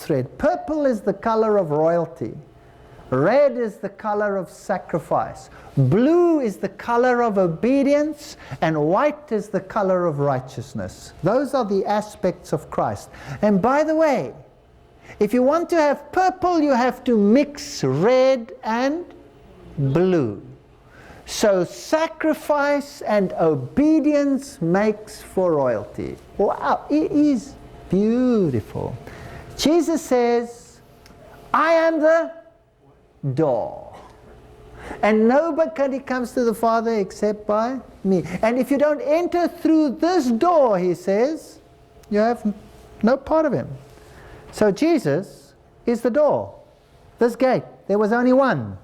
thread. Purple is the color of royalty. Red is the color of sacrifice. Blue is the color of obedience, and white is the color of righteousness. Those are the aspects of Christ. And by the way, if you want to have purple, you have to mix red and blue. So sacrifice and obedience makes for royalty. Wow, it is beautiful. Jesus says, I am the door. And nobody comes to the Father except by me. And if you don't enter through this door, he says, you have no part of him. So Jesus is the door. This gate. There was only one.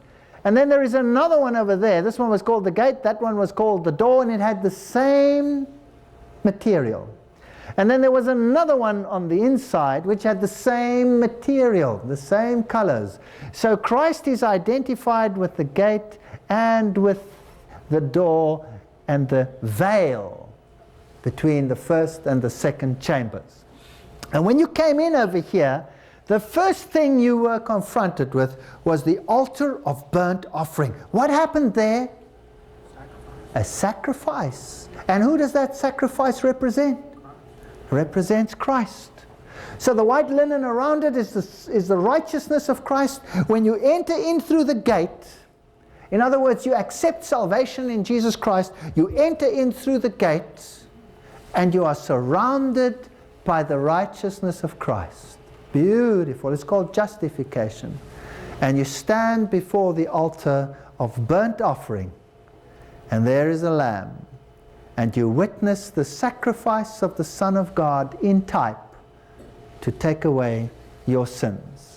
And then there is another one over there. This one was called the gate. That one was called the door, and it had the same material. And then there was another one on the inside which had the same material, the same colors. So Christ is identified with the gate and with the door and the veil between the first and the second chambers. And when you came in over here, the first thing you were confronted with was the altar of burnt offering. What happened there? A sacrifice. And who does that sacrifice represent? Represents Christ. So the white linen around it is the righteousness of Christ. When you enter in through the gate, in other words, you accept salvation in Jesus Christ, you enter in through the gate, and you are surrounded by the righteousness of Christ. Beautiful. It's called justification. And you stand before the altar of burnt offering, and there is a lamb, and you witness the sacrifice of the Son of God in type to take away your sins.